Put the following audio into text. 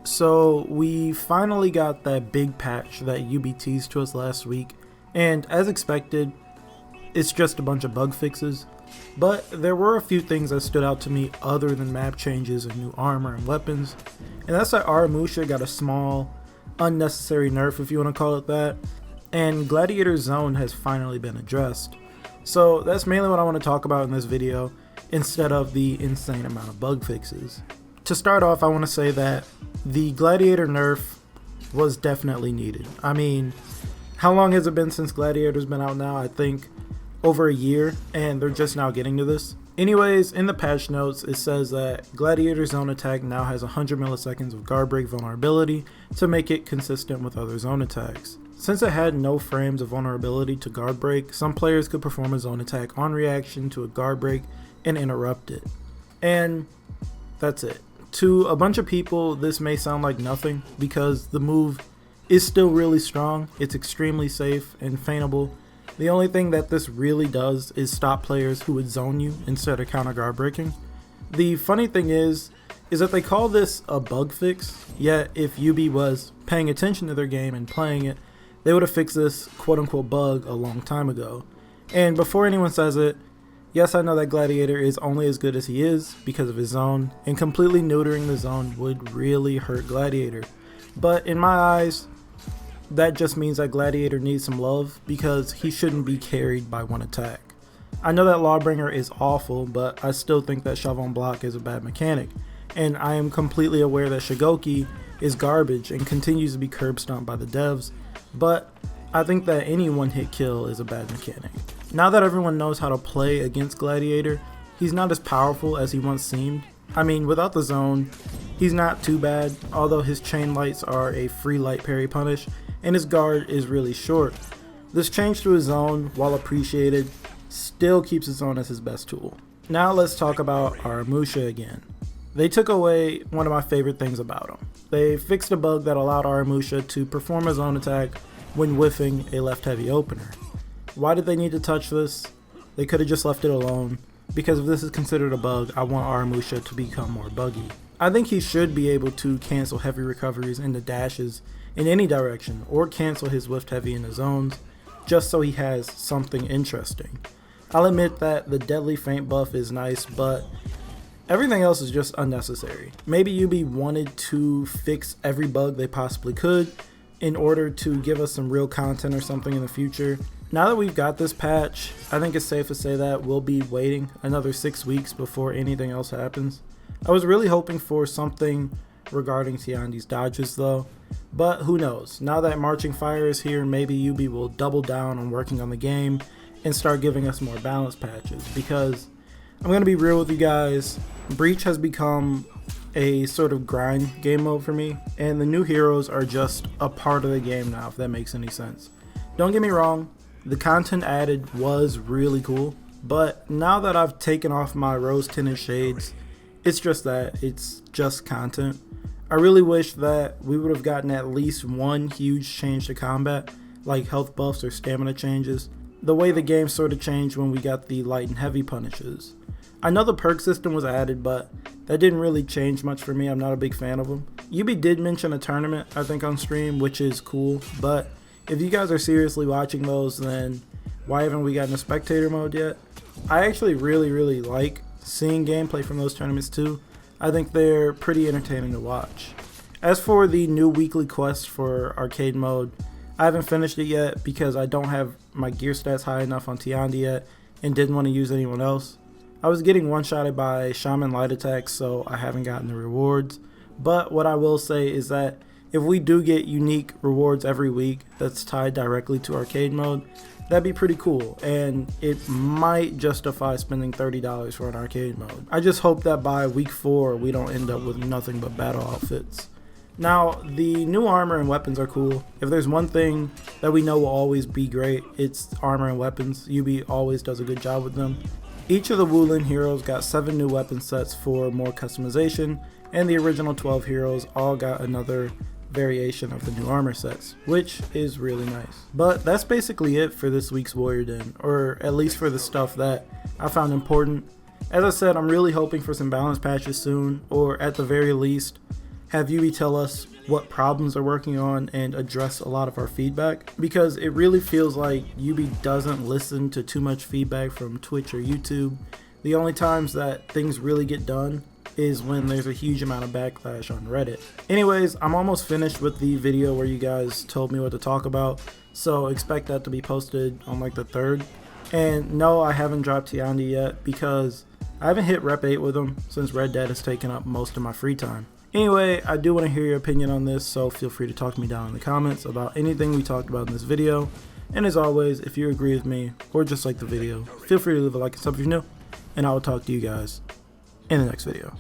So we finally got that big patch that UB teased to us last week, and as expected, it's just a bunch of bug fixes. But there were a few things that stood out to me other than map changes and new armor and weapons, and that's that Aramusha got a small, unnecessary nerf if you want to call it that, and Gladiator Zone has finally been addressed. So that's mainly what I want to talk about in this video, instead of the insane amount of bug fixes. To start off, I want to say that the Gladiator nerf was definitely needed. I mean, how long has it been since Gladiator's been out now? I think over a year, and they're just now getting to this. Anyways, in the patch notes, it says that Gladiator Zone attack now has 100 milliseconds of guard break vulnerability to make it consistent with other zone attacks. Since it had no frames of vulnerability to guard break, some players could perform a zone attack on reaction to a guard break and interrupt it. And that's it. To a bunch of people, this may sound like nothing because the move is still really strong, it's extremely safe and feintable. The only thing that this really does is stop players who would zone you instead of counter guard breaking. The funny thing is that they call this a bug fix, yet if UB was paying attention to their game and playing it, they would have fixed this quote-unquote bug a long time ago. And before anyone says it, yes, I know that Gladiator is only as good as he is because of his zone, and completely neutering the zone would really hurt Gladiator. But in my eyes, that just means that Gladiator needs some love because he shouldn't be carried by one attack. I know that Lawbringer is awful, but I still think that Shove on Block is a bad mechanic, and I am completely aware that Shigoki is garbage and continues to be curb stomped by the devs, but I think that any one-hit kill is a bad mechanic. Now that everyone knows how to play against Gladiator, he's not as powerful as he once seemed. I mean, without the zone, he's not too bad, although his chain lights are a free light parry punish, and his guard is really short. This change to his zone, while appreciated, still keeps his zone as his best tool. Now let's talk about Aramusha again. They took away one of my favorite things about him. They fixed a bug that allowed Aramusha to perform a zone attack when whiffing a left heavy opener. Why did they need to touch this? They could have just left it alone, because if this is considered a bug, I want Aramusha to become more buggy. I think he should be able to cancel heavy recoveries into dashes in any direction, or cancel his whiffed heavy into zones, just so he has something interesting. I'll admit that the deadly feint buff is nice, but everything else is just unnecessary. Maybe UB wanted to fix every bug they possibly could in order to give us some real content or something in the future. Now that we've got this patch, I think it's safe to say that we'll be waiting another 6 weeks before anything else happens. I was really hoping for something regarding Tiandi's dodges though, but who knows. Now that Marching Fire is here, maybe UB will double down on working on the game and start giving us more balanced patches, because I'm going to be real with you guys, Breach has become a sort of grind game mode for me, and the new heroes are just a part of the game now, if that makes any sense. Don't get me wrong, the content added was really cool, but now that I've taken off my rose tinted shades, it's just that, it's just content. I really wish that we would have gotten at least one huge change to combat, like health buffs or stamina changes, the way the game sort of changed when we got the light and heavy punishes. I know the perk system was added, but that didn't really change much for me. I'm not a big fan of them. UB did mention a tournament, I think, on stream, which is cool, but if you guys are seriously watching those, then why haven't we gotten a spectator mode yet? I actually really like seeing gameplay from those tournaments too. I think they're pretty entertaining to watch. As for the new weekly quest for arcade mode, I haven't finished it yet because I don't have my gear stats high enough on Tiandi yet and didn't want to use anyone else. I was getting one-shotted by Shaman light attacks, so I haven't gotten the rewards. But what I will say is that if we do get unique rewards every week that's tied directly to arcade mode, that'd be pretty cool, and it might justify spending $30 for an arcade mode. I just hope that by week 4 we don't end up with nothing but battle outfits. Now, the new armor and weapons are cool. If there's one thing that we know will always be great, it's armor and weapons. UB always does a good job with them. Each of the Wulin heroes got 7 new weapon sets for more customization, and the original 12 heroes all got another variation of the new armor sets, which is really nice. But that's basically it for this week's Warrior Den, or at least for the stuff that I found important. As I said, I'm really hoping for some balance patches soon, or at the very least, have UB tell us what problems they're working on and address a lot of our feedback, because it really feels like UB doesn't listen to too much feedback from Twitch or YouTube. The only times that things really get done is when there's a huge amount of backlash on Reddit. Anyways, I'm almost finished with the video where you guys told me what to talk about, so expect that to be posted on like the 3rd. And no, I haven't dropped Tiandi yet because I haven't hit Rep 8 with him since Red Dead has taken up most of my free time. Anyway, I do want to hear your opinion on this, so feel free to talk to me down in the comments about anything we talked about in this video. And as always, if you agree with me or just like the video, feel free to leave a like and sub if you're new, and I will talk to you guys in the next video.